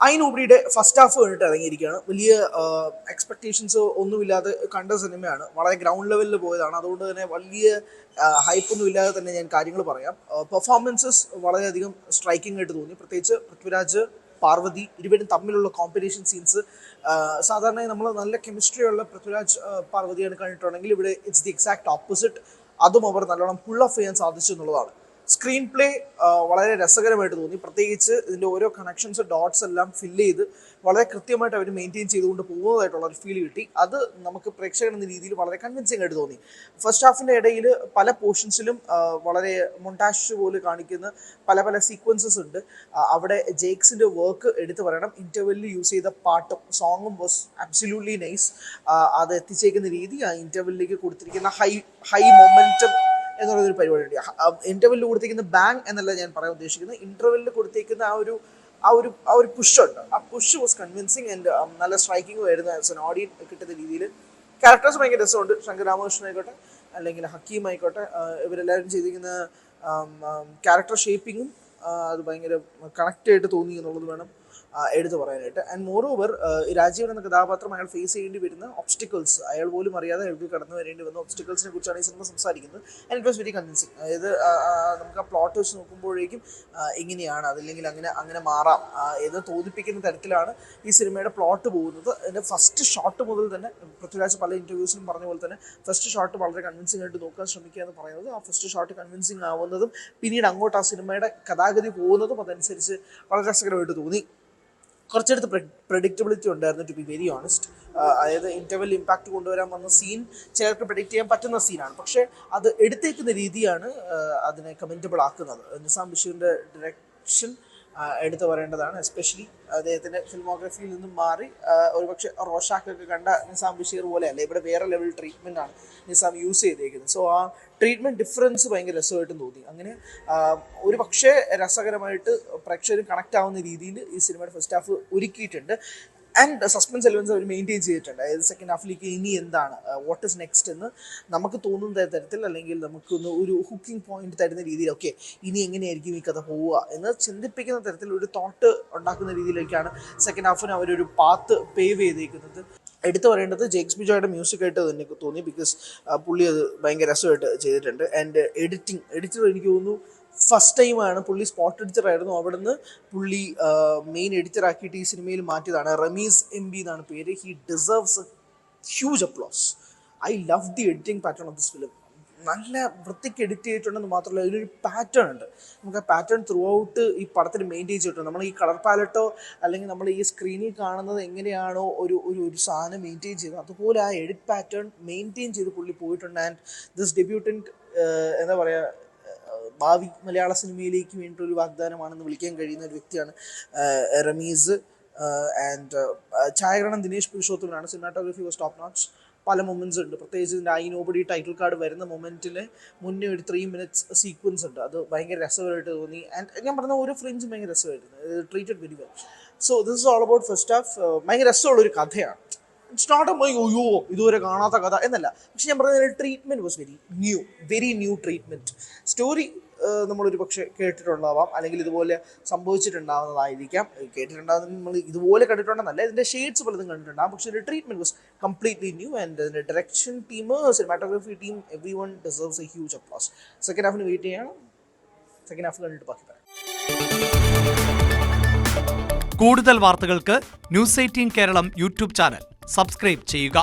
I നോബഡിയുടെ first half കണ്ടിട്ട് ഇറങ്ങിയിരിക്കുകയാണ്. വലിയ എക്സ്പെക്ടേഷൻസ് ഒന്നുമില്ലാതെ കണ്ട സിനിമയാണ്. വളരെ ഗ്രൗണ്ട് ലെവലിൽ പോയതാണ്. അതുകൊണ്ട് തന്നെ വലിയ ഹൈപ്പൊന്നും ഇല്ലാതെ തന്നെ ഞാൻ കാര്യങ്ങൾ പറയാം. പെർഫോമൻസസ് വളരെയധികം സ്ട്രൈക്കിംഗ് ആയിട്ട് തോന്നി. പ്രത്യേകിച്ച് പൃഥ്വിരാജ്, പാർവതി ഇരുവരും തമ്മിലുള്ള കോമ്പറ്റീഷൻ സീൻസ്. സാധാരണ നമ്മൾ നല്ല കെമിസ്ട്രിയുള്ള പൃഥ്വിരാജ് പാർവതിയാണ് കണ്ടിട്ടുണ്ടെങ്കിൽ ഇവിടെ ഇറ്റ്സ് ദി എക്സാക്ട് ഓപ്പോസിറ്റ്. അതും അവർ നല്ലോണം പുൾ ഓഫ് ചെയ്യാൻ സാധിച്ചു എന്നുള്ളതാണ്. സ്ക്രീൻ പ്ലേ വളരെ രസകരമായിട്ട് തോന്നി. പ്രത്യേകിച്ച് ഇതിൻ്റെ ഓരോ കണക്ഷൻസ് ഡോട്ട്സ് എല്ലാം ഫില്ല് ചെയ്ത് വളരെ കൃത്യമായിട്ട് അവർ മെയിൻറ്റെയിൻ ചെയ്തുകൊണ്ട് പോകുന്നതായിട്ടുള്ള ഒരു ഫീൽ കിട്ടി. അത് നമുക്ക് പ്രേക്ഷകൻ എന്ന രീതിയിൽ വളരെ കൺവിൻസിംഗ് ആയിട്ട് തോന്നി. ഫസ്റ്റ് ഹാഫിൻ്റെ ഇടയിൽ പല പോർഷൻസിലും വളരെ മൊണ്ടാഷ് പോലെ കാണിക്കുന്ന പല പല സീക്വൻസസ് ഉണ്ട്. അവിടെ ജേക്സിൻ്റെ വർക്ക് എടുത്തു പറയണം. ഇൻ്റർവെല്ലിൽ യൂസ് ചെയ്ത പാട്ടും സോങ്ങും വാസ് അബ്സല്യൂട്ട്ലി നൈസ്. അത് എത്തിച്ചേക്കുന്ന രീതി, ആ ഇൻ്റർവെല്ലിലേക്ക് കൊടുത്തിരിക്കുന്ന ഹൈ മൊമെൻറ്റം എന്നുള്ളൊരു പരിപാടിയുണ്ട്. ഇൻ്റർവെല്ലിൽ കൊടുത്തിരിക്കുന്ന ബാങ് എന്നല്ല ഞാൻ പറയാൻ ഉദ്ദേശിക്കുന്നത്. ഇൻ്റർവെല്ലിൽ കൊടുത്തിരിക്കുന്ന ആ ഒരു പുഷുണ്ട്. ആ പുഷ് വാസ് കൺവിൻസിങ് ആൻഡ് നല്ല സ്ട്രൈക്കിംഗ് ആയിരുന്നു. ആസ് എൻ ഓഡിയൻ കിട്ടുന്ന രീതിയിൽ ക്യാരക്ടേഴ്സ് ഭയങ്കര രസമുണ്ട്. ശങ്കർ രാമകൃഷ്ണൻ ആയിക്കോട്ടെ അല്ലെങ്കിൽ ഹക്കീം ആയിക്കോട്ടെ, ഇവരെല്ലാവരും ചെയ്തിരിക്കുന്ന ക്യാരക്ടർ ഷേപ്പിങ്ങും അത് ഭയങ്കര കണക്റ്റ് ആയിട്ട് തോന്നി എന്നുള്ളത് വേണം എടുത്തു പറയാനായിട്ട്. ആൻഡ് മോർ ഓവർ രാജീവൻ എന്ന കഥാപാത്രം അയാൾ ഫേസ് ചെയ്യേണ്ടി വരുന്ന ഒബ്സ്റ്റിക്കിൾസ്, അയാൾ പോലും അറിയാതെ അയാൾക്ക് കടന്നു വരേണ്ടി വന്ന ഒബ്സ്റ്റിക്കിൾസിനെ കുറിച്ചാണ് ഈ സിനിമ സംസാരിക്കുന്നത്. And it was very convincing. അതായത് നമുക്ക് ആ പ്ലോട്ട് വെച്ച് നോക്കുമ്പോഴേക്കും ഇങ്ങനെയാണ്, അതില്ലെങ്കിൽ അങ്ങനെ മാറാം എന്ന് തോന്നിപ്പിക്കുന്ന തരത്തിലാണ് ഈ സിനിമയുടെ പ്ലോട്ട് പോകുന്നത്. അതിൻ്റെ ഫസ്റ്റ് ഷോട്ട് മുതൽ തന്നെ പൃഥ്വിരാജ് പല ഇൻ്റർവ്യൂസിലും പറഞ്ഞ പോലെ തന്നെ ഫസ്റ്റ് ഷോട്ട് വളരെ കൺവിൻസിംഗ് ആയിട്ട് നോക്കാൻ ശ്രമിക്കുക എന്ന് പറയുന്നത്. ആ ഫസ്റ്റ് ഷോട്ട് കൺവിൻസിംഗ് ആവുന്നതും പിന്നീട് അങ്ങോട്ട് ആ സിനിമയുടെ കഥാഗതി പോകുന്നതും അതനുസരിച്ച് വളരെ രസകരമായിട്ട് തോന്നി. കുറച്ചെടുത്ത് പ്രെഡിക്റ്റബിലിറ്റി ഉണ്ടായിരുന്നു, ടു ബി വെരി ഓണസ്റ്റ്. അതായത് ഇൻ്റർവെൽ ഇമ്പാക്റ്റ് കൊണ്ടുവരാൻ വന്ന സീൻ ചിലർക്ക് പ്രെഡിക്റ്റ് ചെയ്യാൻ പറ്റുന്ന സീനാണ്. പക്ഷേ അത് എടുത്തേക്കുന്ന രീതിയാണ് അതിനെ കമൻറ്റബിൾ ആക്കുന്നത്. നിസാം ബഷീറിൻ്റെ ഡയറക്ഷൻ എടുത്തു പറയേണ്ടതാണ്. എസ്പെഷ്യലി അദ്ദേഹത്തിൻ്റെ ഫിൽമോഗ്രഫിയിൽ നിന്നും മാറി ഒരുപക്ഷെ റോഷാക്കൊക്കെ കണ്ട നിസാം ബഷീർ പോലെയല്ല, ഇവിടെ വേറെ ലെവൽ ട്രീറ്റ്മെൻ്റ് ആണ് നിസാം യൂസ് ചെയ്തേക്കുന്നത്. സോ ആ ട്രീറ്റ്മെൻറ്റ് ഡിഫറൻസ് ഭയങ്കര രസമായിട്ടും തോന്നി. അങ്ങനെ ഒരു പക്ഷേ രസകരമായിട്ട് പ്രേക്ഷകരും കണക്റ്റ് ആവുന്ന രീതിയിൽ ഈ സിനിമയുടെ ഫസ്റ്റ് ഹാഫ് ഒരുക്കിയിട്ടുണ്ട്. ആൻഡ് സസ്പെൻസ് എലമെൻസ് അവർ മെയിൻറ്റെയിൻ ചെയ്തിട്ടുണ്ട്. അതായത് സെക്കൻഡ് ഹാഫിലേക്ക് ഇനി എന്താണ്, വാട്ട് ഇസ് നെക്സ്റ്റ് എന്ന് നമുക്ക് തോന്നുന്ന തരത്തിൽ, അല്ലെങ്കിൽ നമുക്കൊന്ന് ഒരു ഹുക്കിംഗ് പോയിന്റ് തരുന്ന രീതിയിൽ, ഓക്കെ ഇനി എങ്ങനെയായിരിക്കും ഈ കഥ പോവുക എന്ന് ചിന്തിപ്പിക്കുന്ന തരത്തിൽ ഒരു തോട്ട് ഉണ്ടാക്കുന്ന രീതിയിലേക്കാണ് സെക്കൻഡ് ഹാഫിന് അവരൊരു പാത്ത് പേവ് ചെയ്തേക്കുന്നത്. എടുത്തു പറയേണ്ടത് ജേക്സ് ബിജോയുടെ മ്യൂസിക് ആയിട്ട് തന്നെ തോന്നി. ബിക്കോസ് പുള്ളി അത് ഭയങ്കര രസമായിട്ട് ചെയ്തിട്ടുണ്ട്. ആൻഡ് എഡിറ്റർ എനിക്ക് തോന്നുന്നു ഫസ്റ്റ് ടൈമാണ്. പുള്ളി സ്പോട്ട് എഡിറ്ററായിരുന്നു, അവിടുന്ന് പുള്ളി മെയിൻ എഡിറ്ററാക്കിയിട്ട് ഈ സിനിമയിൽ മാറ്റിയതാണ്. റമീസ് MB എന്നാണ് പേര്. He deserves a huge applause. I love the editing pattern of this film. നല്ല വൃത്തിക്ക് എഡിറ്റ് ചെയ്തിട്ടുണ്ടെന്ന് മാത്രമല്ല, ഇതിലൊരു പാറ്റേൺ ഉണ്ട്. നമുക്ക് ആ പാറ്റേൺ ത്രൂ ഔട്ട് ഈ പടത്തിന് മെയിൻറ്റെയിൻ ചെയ്തിട്ടുണ്ട്. നമ്മൾ ഈ കളർ പാലറ്റോ അല്ലെങ്കിൽ നമ്മൾ ഈ സ്ക്രീനിൽ കാണുന്നത് എങ്ങനെയാണോ ഒരു സാധനം മെയിൻറ്റെയിൻ ചെയ്തത്, അതുപോലെ ആ എഡിറ്റ് പാറ്റേൺ മെയിൻറ്റെയിൻ ചെയ്ത് പുള്ളി പോയിട്ടുണ്ട്. ആൻഡ് ദിസ് ഡെബ്യൂട്ടൻറ്റ് എന്താ പറയുക, ഭാവി മലയാള സിനിമയിലേക്ക് വേണ്ടിയിട്ടൊരു വാഗ്ദാനമാണെന്ന് വിളിക്കാൻ കഴിയുന്ന ഒരു വ്യക്തിയാണ് റമീസ്. ആൻഡ് ഛായാഗ്രഹണം ദിനേശ് പുരുഷോത്തമനാണ്. Cinematography was top notch. പല മൊമെൻറ്റ്സ് ഉണ്ട്. പ്രത്യേകിച്ച് ഇതിൻ്റെ ഐ നോബഡി ടൈറ്റിൽ കാർഡ് വരുന്ന മൊമെൻറ്റിൽ മുന്നേ ഒരു 3 minutes സീക്വൻസ് ഉണ്ട്. അത് ഭയങ്കര രസമായിട്ട് തോന്നി. ആൻഡ് ഞാൻ പറഞ്ഞ ഓരോ ഫ്രെയിംസും ഭയങ്കര രസമായിരുന്നു. Treated very well. So this is all about first half. ഭയങ്കര രസമുള്ളൊരു കഥയാണ്. ഇറ്റ്സ് നോട്ട് അയ്യോ ഇതുവരെ കാണാത്ത കഥ എന്നല്ല, പക്ഷെ ഞാൻ പറഞ്ഞ treatment was very new treatment. Story നമ്മളൊരു പക്ഷേ കേട്ടിട്ടുണ്ടാവാം, അല്ലെങ്കിൽ ഇതുപോലെ സംഭവിച്ചിട്ടുണ്ടാവുന്നതായിരിക്കാം. കേട്ടിട്ടുണ്ടാകുന്ന നമ്മൾ ഇതുപോലെ കണ്ടിട്ടുണ്ടെന്നല്ല, ഇതിൻ്റെ ഷെയ്ഡ്സ് പലതും കണ്ടിട്ടുണ്ടാകും. പക്ഷേ ഇതിൻ്റെ treatment was completely new. And ഇതിൻ്റെ direction team, cinematography team, everyone deserves a huge applause. Second ഹാഫിന് വെയിറ്റ് ചെയ്യണം. സെക്കൻഡ് ഹാഫ് കണ്ടിട്ട് ബാക്കി പറയാം. കൂടുതൽ വാർത്തകൾക്ക് News 18 Keralam YouTube channel subscribe ചെയ്യുക.